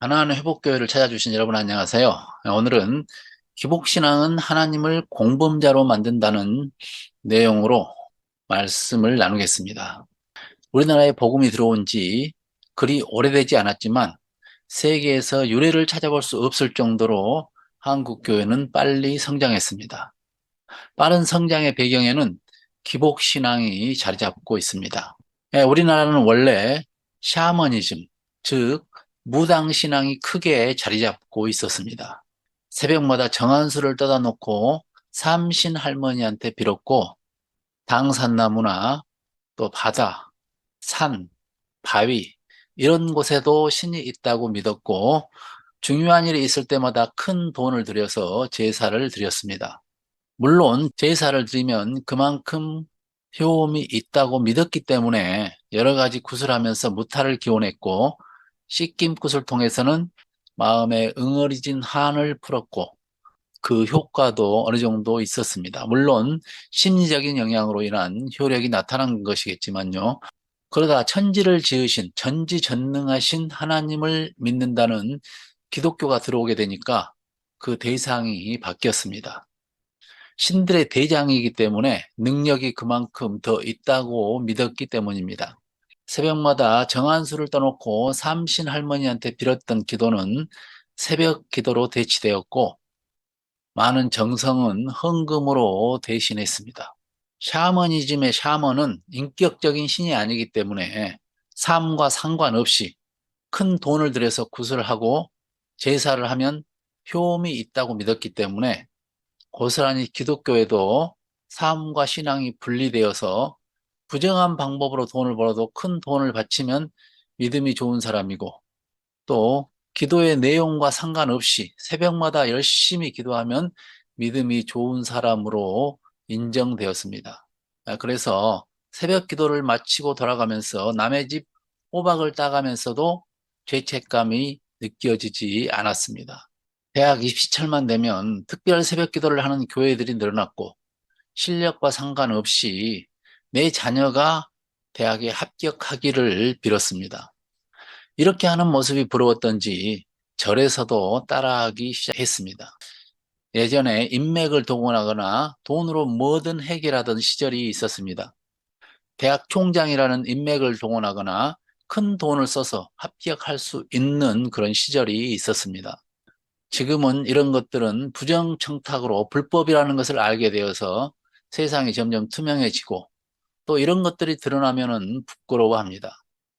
하나는 회복교회를 찾아주신 여러분 안녕하세요. 오늘은 기복신앙은 하나님을 공범자로 만든다는 내용으로 말씀을 나누겠습니다. 우리나라에 복음이 들어온 지 그리 오래되지 않았지만 세계에서 유래를 찾아볼 수 없을 정도로 한국 교회는 빨리 성장했습니다. 빠른 성장의 배경에는 기복신앙이 자리 잡고 있습니다. 우리나라는 원래 샤머니즘, 즉 무당신앙이 크게 자리 잡고 있었습니다. 새벽마다 정한수를 떠다 놓고 삼신 할머니한테 빌었고 당산나무나 또 바다, 산, 바위 이런 곳에도 신이 있다고 믿었고 중요한 일이 있을 때마다 큰 돈을 들여서 제사를 드렸습니다. 물론 제사를 드리면 그만큼 효험이 있다고 믿었기 때문에 여러 가지 굿을 하면서 무탈을 기원했고 씻김 굿을 통해서는 마음의 응어리진 한을 풀었고 그 효과도 어느 정도 있었습니다. 물론 심리적인 영향으로 인한 효력이 나타난 것이겠지만요. 그러다 천지를 지으신 전지전능하신 하나님을 믿는다는 기독교가 들어오게 되니까 그 대상이 바뀌었습니다. 신들의 대장이기 때문에 능력이 그만큼 더 있다고 믿었기 때문입니다. 새벽마다 정한수를 떠놓고 삼신 할머니한테 빌었던 기도는 새벽 기도로 대치되었고 많은 정성은 헌금으로 대신했습니다. 샤머니즘의 샤먼은 인격적인 신이 아니기 때문에 삶과 상관없이 큰 돈을 들여서 구슬하고 제사를 하면 효험이 있다고 믿었기 때문에 고스란히 기독교에도 삶과 신앙이 분리되어서 부정한 방법으로 돈을 벌어도 큰 돈을 바치면 믿음이 좋은 사람이고 또 기도의 내용과 상관없이 새벽마다 열심히 기도하면 믿음이 좋은 사람으로 인정되었습니다. 그래서 새벽 기도를 마치고 돌아가면서 남의 집 호박을 따가면서도 죄책감이 느껴지지 않았습니다. 대학 입시철만 되면 특별 새벽 기도를 하는 교회들이 늘어났고 실력과 상관없이 내 자녀가 대학에 합격하기를 빌었습니다. 이렇게 하는 모습이 부러웠던지 절에서도 따라하기 시작했습니다. 예전에 인맥을 동원하거나 돈으로 뭐든 해결하던 시절이 있었습니다. 대학 총장이라는 인맥을 동원하거나 큰 돈을 써서 합격할 수 있는 그런 시절이 있었습니다. 지금은 이런 것들은 부정청탁으로 불법이라는 것을 알게 되어서 세상이 점점 투명해지고 또 이런 것들이 드러나면은 부끄러워합니다.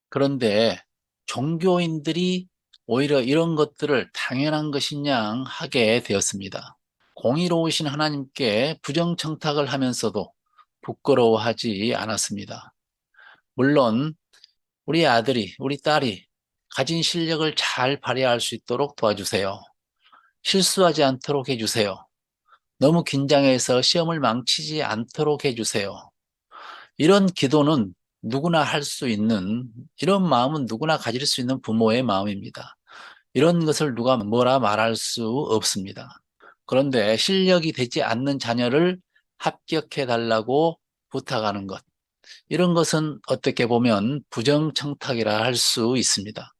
그런데 종교인들이 오히려 이런 것들을 당연한 것인 양 하게 되었습니다. 공의로우신 하나님께 부정청탁을 하면서도 부끄러워하지 않았습니다. 물론 우리 아들이, 우리 딸이 가진 실력을 잘 발휘할 수 있도록 도와주세요. 실수하지 않도록 해주세요. 너무 긴장해서 시험을 망치지 않도록 해주세요. 이런 기도는 누구나 할 수 있는, 이런 마음은 누구나 가질 수 있는 부모의 마음입니다. 이런 것을 누가 뭐라 말할 수 없습니다. 그런데 실력이 되지 않는 자녀를 합격해 달라고 부탁하는 것, 이런 것은 어떻게 보면 부정청탁이라 할 수 있습니다.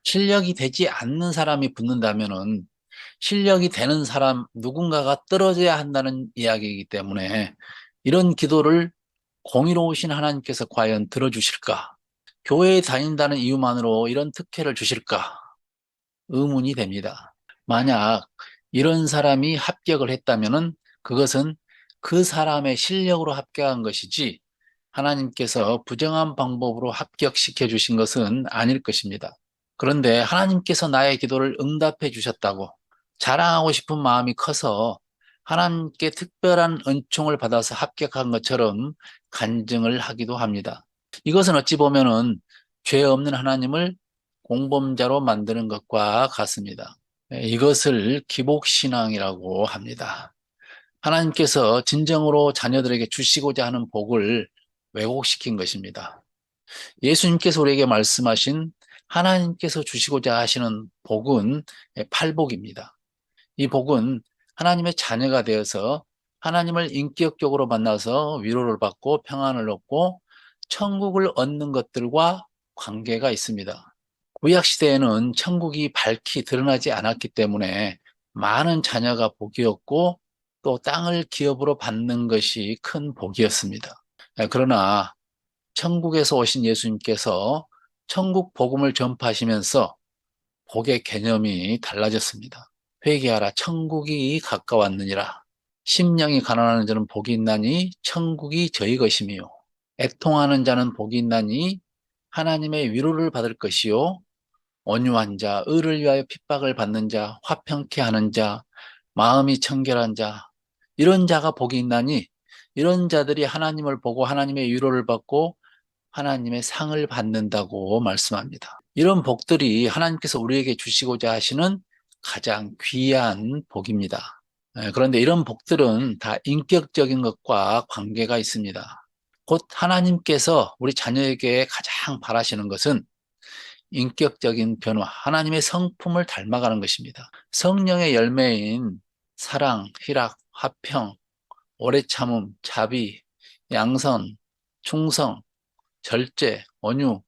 실력이 되지 않는 사람이 붙는다면은 실력이 되는 사람 누군가가 떨어져야 한다는 이야기이기 때문에 이런 기도를 공의로우신 하나님께서 과연 들어주실까? 교회에 다닌다는 이유만으로 이런 특혜를 주실까? 의문이 됩니다. 만약 이런 사람이 합격을 했다면은 그것은 그 사람의 실력으로 합격한 것이지 하나님께서 부정한 방법으로 합격시켜 주신 것은 아닐 것입니다. 그런데 하나님께서 나의 기도를 응답해 주셨다고 자랑하고 싶은 마음이 커서 하나님께 특별한 은총을 받아서 합격한 것처럼 간증을 하기도 합니다. 이것은 어찌 보면은 죄 없는 하나님을 공범자로 만드는 것과 같습니다. 이것을 기복신앙이라고 합니다. 하나님께서 진정으로 자녀들에게 주시고자 하는 복을 왜곡시킨 것입니다. 예수님께서 우리에게 말씀하신 하나님께서 주시고자 하시는 복은 팔복입니다. 이 복은 하나님의 자녀가 되어서 하나님을 인격적으로 만나서 위로를 받고 평안을 얻고 천국을 얻는 것들과 관계가 있습니다. 구약 시대에는 천국이 밝히 드러나지 않았기 때문에 많은 자녀가 복이었고 또 땅을 기업으로 받는 것이 큰 복이었습니다. 그러나 천국에서 오신 예수님께서 천국 복음을 전파하시면서 복의 개념이 달라졌습니다. 회개하라 천국이 가까웠느니라. 심령이 가난한 자는 복이 있나니 천국이 저희 것이며 애통하는 자는 복이 있나니 하나님의 위로를 받을 것이요 온유한 자, 의를 위하여 핍박을 받는 자, 화평케 하는 자, 마음이 청결한 자, 이런 자가 복이 있나니 이런 자들이 하나님을 보고 하나님의 위로를 받고 하나님의 상을 받는다고 말씀합니다. 이런 복들이 하나님께서 우리에게 주시고자 하시는 가장 귀한 복입니다. 그런데 이런 복들은 다 인격적인 것과 관계가 있습니다. 곧 하나님께서 우리 자녀에게 가장 바라시는 것은 인격적인 변화, 하나님의 성품을 닮아가는 것입니다. 성령의 열매인 사랑, 희락, 화평, 오래 참음, 자비, 양선, 충성, 절제, 온유,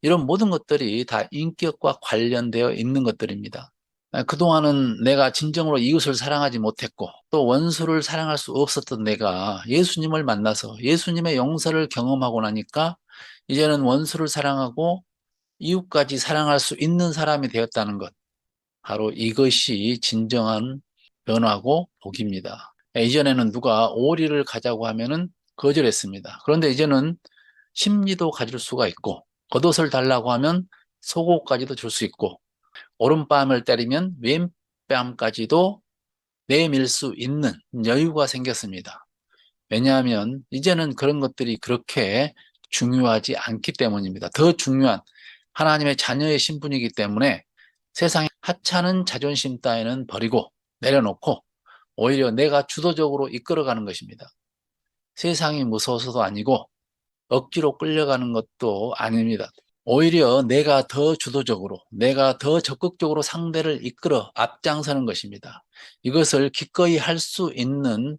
이런 모든 것들이 다 인격과 관련되어 있는 것들입니다. 그동안은 내가 진정으로 이웃을 사랑하지 못했고 또 원수를 사랑할 수 없었던 내가 예수님을 만나서 예수님의 용서를 경험하고 나니까 이제는 원수를 사랑하고 이웃까지 사랑할 수 있는 사람이 되었다는 것. 바로 이것이 진정한 변화고 복입니다. 이전에는 누가 오리를 가자고 하면은 거절했습니다. 그런데 이제는 심리도 가질 수가 있고 겉옷을 달라고 하면 속옷까지도 줄 수 있고 오른뺨을 때리면 왼뺨까지도 내밀 수 있는 여유가 생겼습니다. 왜냐하면 이제는 그런 것들이 그렇게 중요하지 않기 때문입니다. 더 중요한 하나님의 자녀의 신분이기 때문에 세상에 하찮은 자존심 따위는 버리고 내려놓고 오히려 내가 주도적으로 이끌어가는 것입니다. 세상이 무서워서도 아니고 억지로 끌려가는 것도 아닙니다. 오히려 내가 더 주도적으로, 내가 더 적극적으로 상대를 이끌어 앞장서는 것입니다. 이것을 기꺼이 할 수 있는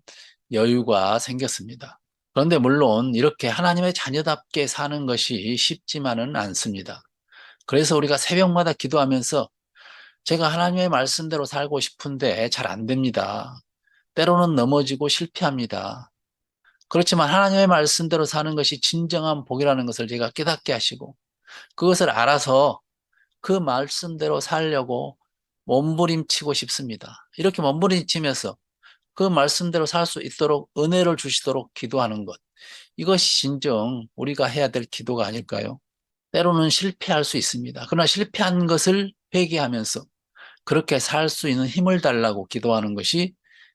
여유가 생겼습니다. 그런데 물론 이렇게 하나님의 자녀답게 사는 것이 쉽지만은 않습니다. 그래서 우리가 새벽마다 기도하면서 제가 하나님의 말씀대로 살고 싶은데 잘 안 됩니다. 때로는 넘어지고 실패합니다. 그렇지만 하나님의 말씀대로 사는 것이 진정한 복이라는 것을 제가 깨닫게 하시고 그것을 알아서 그 말씀대로 살려고 몸부림치고 싶습니다. 이렇게 몸부림치면서 그 말씀대로 살 수 있도록 은혜를 주시도록 기도하는 것. 이것이 진정 우리가 해야 될 기도가 아닐까요? 때로는 실패할 수 있습니다. 그러나 실패한 것을 회개하면서 그렇게 살 수 있는 힘을 달라고 기도하는 것이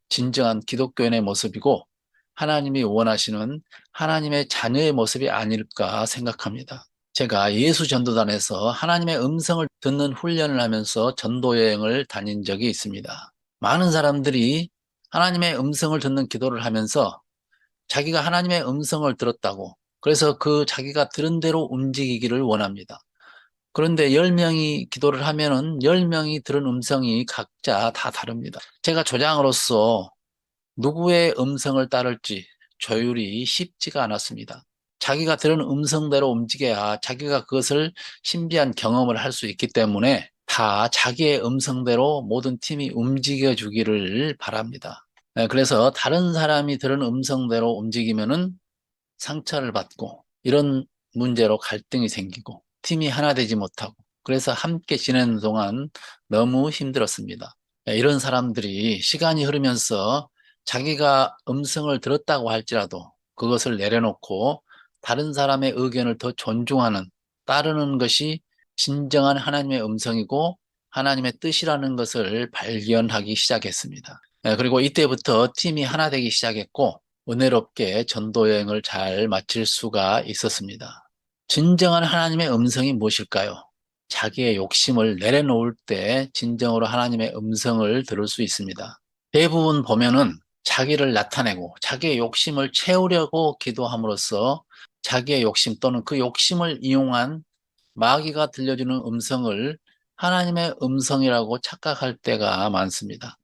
진정한 기독교인의 모습이고 하나님이 원하시는 하나님의 자녀의 모습이 아닐까 생각합니다. 제가 예수 전도단에서 하나님의 음성을 듣는 훈련을 하면서 전도 여행을 다닌 적이 있습니다. 많은 사람들이 하나님의 음성을 듣는 기도를 하면서 자기가 하나님의 음성을 들었다고 그래서 그 자기가 들은 대로 움직이기를 원합니다. 그런데 10명이 기도를 하면은 10명이 들은 음성이 각자 다 다릅니다. 제가 조장으로서 누구의 음성을 따를지 조율이 쉽지가 않았습니다. 자기가 들은 음성대로 움직여야 자기가 그것을 신비한 경험을 할 수 있기 때문에 다 자기의 음성대로 모든 팀이 움직여 주기를 바랍니다. 그래서 다른 사람이 들은 음성대로 움직이면은 상처를 받고 이런 문제로 갈등이 생기고 팀이 하나 되지 못하고 그래서 함께 지내는 동안 너무 힘들었습니다. 이런 사람들이 시간이 흐르면서 자기가 음성을 들었다고 할지라도 그것을 내려놓고 다른 사람의 의견을 더 존중하는, 따르는 것이 진정한 하나님의 음성이고 하나님의 뜻이라는 것을 발견하기 시작했습니다. 그리고 이때부터 팀이 하나 되기 시작했고 은혜롭게 전도 여행을 잘 마칠 수가 있었습니다. 진정한 하나님의 음성이 무엇일까요? 자기의 욕심을 내려놓을 때 진정으로 하나님의 음성을 들을 수 있습니다. 대부분 보면은 자기를 나타내고 자기의 욕심을 채우려고 기도함으로써 자기의 욕심 또는 그 욕심을 이용한 마귀가 들려주는 음성을 하나님의 음성이라고 착각할 때가 많습니다.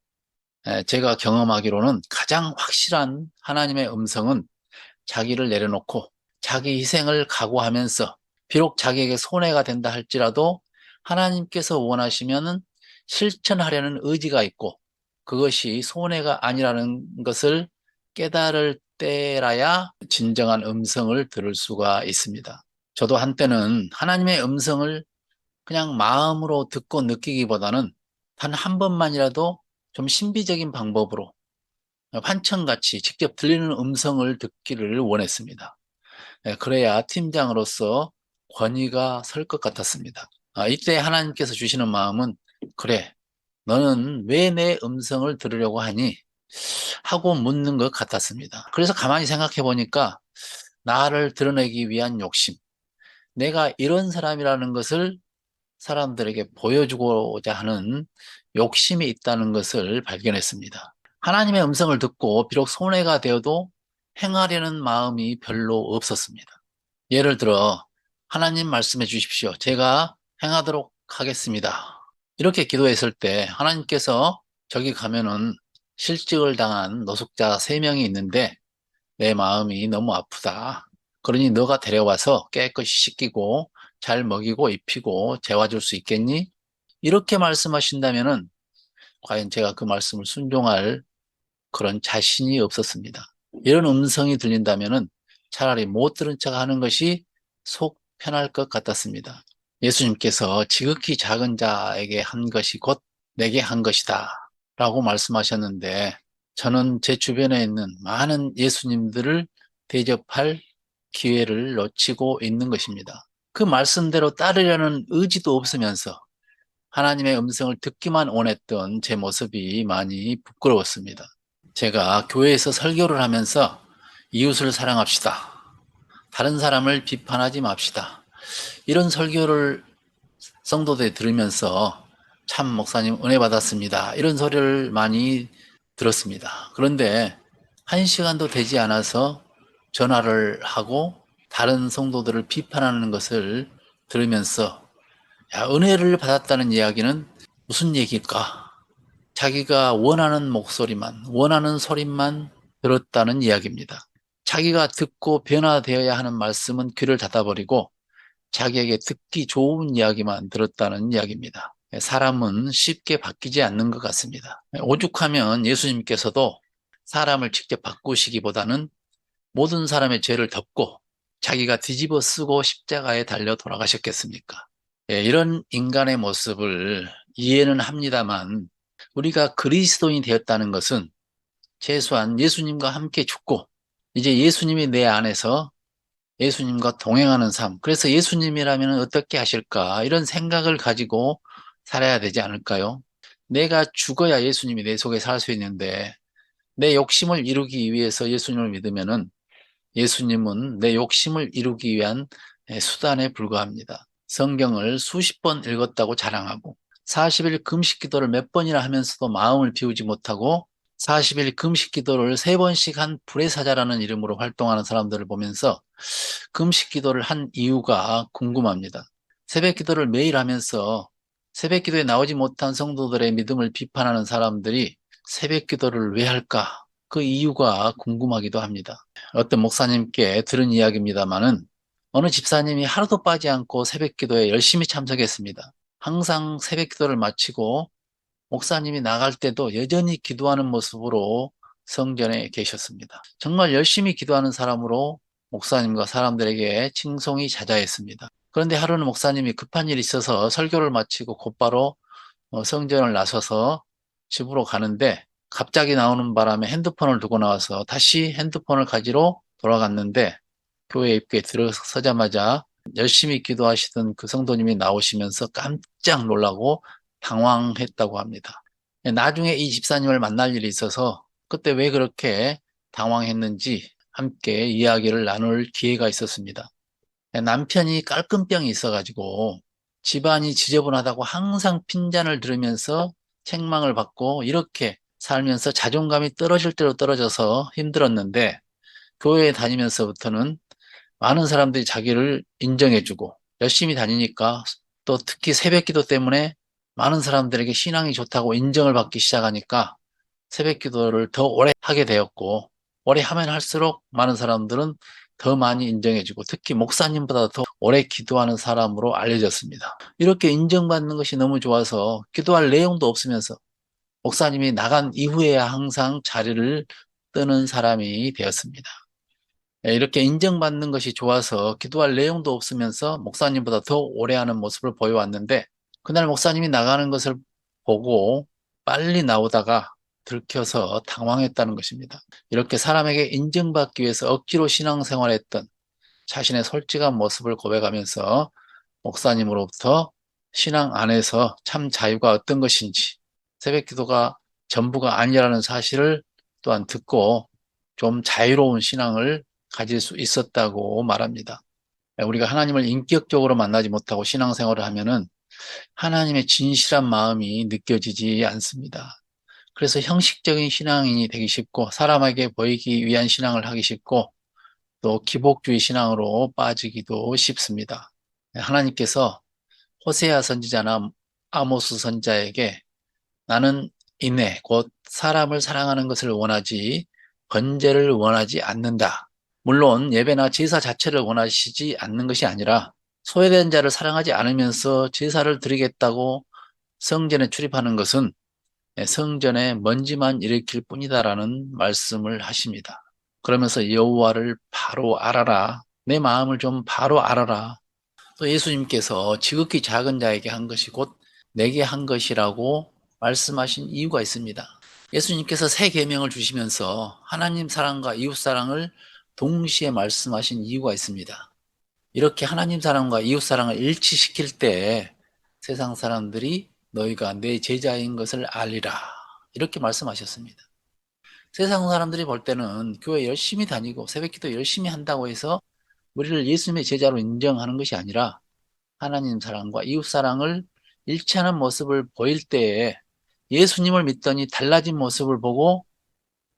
제가 경험하기로는 가장 확실한 하나님의 음성은 자기를 내려놓고 자기 희생을 각오하면서 비록 자기에게 손해가 된다 할지라도 하나님께서 원하시면은 실천하려는 의지가 있고 그것이 손해가 아니라는 것을 깨달을 때라야 진정한 음성을 들을 수가 있습니다. 저도 한때는 하나님의 음성을 그냥 마음으로 듣고 느끼기보다는 단 한 번만이라도 좀 신비적인 방법으로 환청같이 직접 들리는 음성을 듣기를 원했습니다. 그래야 팀장으로서 권위가 설 것 같았습니다. 이때 하나님께서 주시는 마음은 그래, 너는 왜 내 음성을 들으려고 하니? 하고 묻는 것 같았습니다. 그래서 가만히 생각해 보니까 나를 드러내기 위한 욕심, 내가 이런 사람이라는 것을 사람들에게 보여주고자 하는 욕심이 있다는 것을 발견했습니다. 하나님의 음성을 듣고 비록 손해가 되어도 행하려는 마음이 별로 없었습니다. 예를 들어 하나님 말씀해 주십시오. 제가 행하도록 하겠습니다. 이렇게 기도했을 때 하나님께서 저기 가면은 실직을 당한 노숙자 3명이 있는데 내 마음이 너무 아프다. 그러니 너가 데려와서 깨끗이 씻기고 잘 먹이고 입히고 재워줄 수 있겠니? 이렇게 말씀하신다면은 과연 제가 그 말씀을 순종할 그런 자신이 없었습니다. 이런 음성이 들린다면은 차라리 못 들은 척 하는 것이 속 편할 것 같았습니다. 예수님께서 지극히 작은 자에게 한 것이 곧 내게 한 것이다 라고 말씀하셨는데 저는 제 주변에 있는 많은 예수님들을 대접할 기회를 놓치고 있는 것입니다. 그 말씀대로 따르려는 의지도 없으면서 하나님의 음성을 듣기만 원했던 제 모습이 많이 부끄러웠습니다. 제가 교회에서 설교를 하면서 이웃을 사랑합시다. 다른 사람을 비판하지 맙시다. 이런 설교를 성도들이 들으면서 참 목사님 은혜 받았습니다. 이런 소리를 많이 들었습니다. 그런데 1시간도 되지 않아서 전화를 하고 다른 성도들을 비판하는 것을 들으면서 야, 은혜를 받았다는 이야기는 무슨 얘기일까? 자기가 원하는 목소리만, 원하는 소리만 들었다는 이야기입니다. 자기가 듣고 변화되어야 하는 말씀은 귀를 닫아버리고 자기에게 듣기 좋은 이야기만 들었다는 이야기입니다. 사람은 쉽게 바뀌지 않는 것 같습니다. 오죽하면 예수님께서도 사람을 직접 바꾸시기보다는 모든 사람의 죄를 덮고 자기가 뒤집어 쓰고 십자가에 달려 돌아가셨겠습니까? 이런 인간의 모습을 이해는 합니다만 우리가 그리스도인이 되었다는 것은 최소한 예수님과 함께 죽고 이제 예수님이 내 안에서 예수님과 동행하는 삶. 그래서 예수님이라면 어떻게 하실까? 이런 생각을 가지고 살아야 되지 않을까요? 내가 죽어야 예수님이 내 속에 살 수 있는데 내 욕심을 이루기 위해서 예수님을 믿으면은 예수님은 내 욕심을 이루기 위한 수단에 불과합니다. 성경을 수십 번 읽었다고 자랑하고 40일 금식 기도를 몇 번이나 하면서도 마음을 비우지 못하고 40일 금식 기도를 3번씩 한 불의 사자라는 이름으로 활동하는 사람들을 보면서 금식 기도를 한 이유가 궁금합니다. 새벽 기도를 매일 하면서 새벽 기도에 나오지 못한 성도들의 믿음을 비판하는 사람들이 새벽 기도를 왜 할까? 그 이유가 궁금하기도 합니다. 어떤 목사님께 들은 이야기입니다만은 어느 집사님이 하루도 빠지 않고 새벽 기도에 열심히 참석했습니다. 항상 새벽 기도를 마치고 목사님이 나갈 때도 여전히 기도하는 모습으로 성전에 계셨습니다. 정말 열심히 기도하는 사람으로 목사님과 사람들에게 칭송이 자자했습니다. 그런데 하루는 목사님이 급한 일이 있어서 설교를 마치고 곧바로 성전을 나서서 집으로 가는데 갑자기 나오는 바람에 핸드폰을 두고 나와서 다시 핸드폰을 가지러 돌아갔는데 교회 입구에 들어서자마자 열심히 기도하시던 그 성도님이 나오시면서 깜짝 놀라고 당황했다고 합니다. 나중에 이 집사님을 만날 일이 있어서 그때 왜 그렇게 당황했는지 함께 이야기를 나눌 기회가 있었습니다. 남편이 깔끔병이 있어가지고 집안이 지저분하다고 항상 핀잔을 들으면서 책망을 받고 이렇게 살면서 자존감이 떨어질 대로 떨어져서 힘들었는데 교회에 다니면서부터는 많은 사람들이 자기를 인정해주고 열심히 다니니까 또 특히 새벽기도 때문에 많은 사람들에게 신앙이 좋다고 인정을 받기 시작하니까 새벽기도를 더 오래 하게 되었고 오래 하면 할수록 많은 사람들은 더 많이 인정해주고 특히 목사님보다 더 오래 기도하는 사람으로 알려졌습니다. 이렇게 인정받는 것이 너무 좋아서 기도할 내용도 없으면서 목사님이 나간 이후에야 항상 자리를 뜨는 사람이 되었습니다. 이렇게 인정받는 것이 좋아서 기도할 내용도 없으면서 목사님보다 더 오래 하는 모습을 보여왔는데 그날 목사님이 나가는 것을 보고 빨리 나오다가 들켜서 당황했다는 것입니다. 이렇게 사람에게 인정받기 위해서 억지로 신앙생활했던 자신의 솔직한 모습을 고백하면서 목사님으로부터 신앙 안에서 참 자유가 어떤 것인지 새벽기도가 전부가 아니라는 사실을 또한 듣고 좀 자유로운 신앙을 가질 수 있었다고 말합니다. 우리가 하나님을 인격적으로 만나지 못하고 신앙생활을 하면은 하나님의 진실한 마음이 느껴지지 않습니다. 그래서 형식적인 신앙인이 되기 쉽고 사람에게 보이기 위한 신앙을 하기 쉽고 또 기복주의 신앙으로 빠지기도 쉽습니다. 하나님께서 호세아 선지자나 아모스 선지자에게 나는 인애 곧 사람을 사랑하는 것을 원하지 번제를 원하지 않는다. 물론 예배나 제사 자체를 원하시지 않는 것이 아니라 소외된 자를 사랑하지 않으면서 제사를 드리겠다고 성전에 출입하는 것은 성전에 먼지만 일으킬 뿐이다라는 말씀을 하십니다. 그러면서 여호와를 바로 알아라. 내 마음을 좀 바로 알아라. 또 예수님께서 지극히 작은 자에게 한 것이 곧 내게 한 것이라고 말씀하신 이유가 있습니다. 예수님께서 새 계명을 주시면서 하나님 사랑과 이웃 사랑을 동시에 말씀하신 이유가 있습니다. 이렇게 하나님 사랑과 이웃 사랑을 일치시킬 때 세상 사람들이 너희가 내 제자인 것을 알리라. 이렇게 말씀하셨습니다. 세상 사람들이 볼 때는 교회 열심히 다니고 새벽기도 열심히 한다고 해서 우리를 예수님의 제자로 인정하는 것이 아니라 하나님 사랑과 이웃 사랑을 일치하는 모습을 보일 때에 예수님을 믿더니 달라진 모습을 보고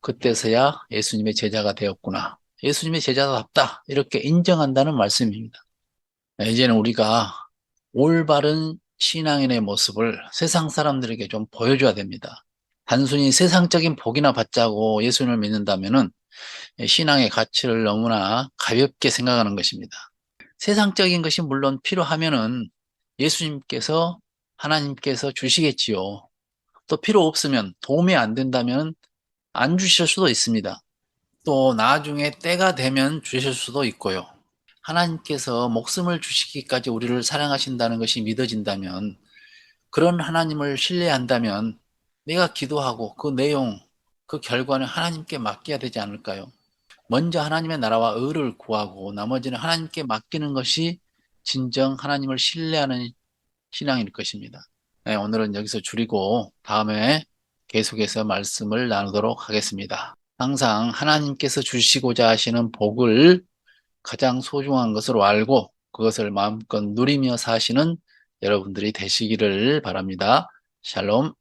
그때서야 예수님의 제자가 되었구나. 예수님의 제자답다. 이렇게 인정한다는 말씀입니다. 이제는 우리가 올바른 신앙인의 모습을 세상 사람들에게 좀 보여줘야 됩니다. 단순히 세상적인 복이나 받자고 예수님을 믿는다면은 신앙의 가치를 너무나 가볍게 생각하는 것입니다. 세상적인 것이 물론 필요하면은 예수님께서 하나님께서 주시겠지요. 또 필요 없으면 도움이 안 된다면 안 주실 수도 있습니다. 또 나중에 때가 되면 주실 수도 있고요. 하나님께서 목숨을 주시기까지 우리를 사랑하신다는 것이 믿어진다면 그런 하나님을 신뢰한다면 내가 기도하고 그 내용, 그 결과는 하나님께 맡겨야 되지 않을까요? 먼저 하나님의 나라와 의를 구하고 나머지는 하나님께 맡기는 것이 진정 하나님을 신뢰하는 신앙일 것입니다. 네, 오늘은 여기서 줄이고 다음에 계속해서 말씀을 나누도록 하겠습니다. 항상 하나님께서 주시고자 하시는 복을 가장 소중한 것으로 알고 그것을 마음껏 누리며 사시는 여러분들이 되시기를 바랍니다. 샬롬.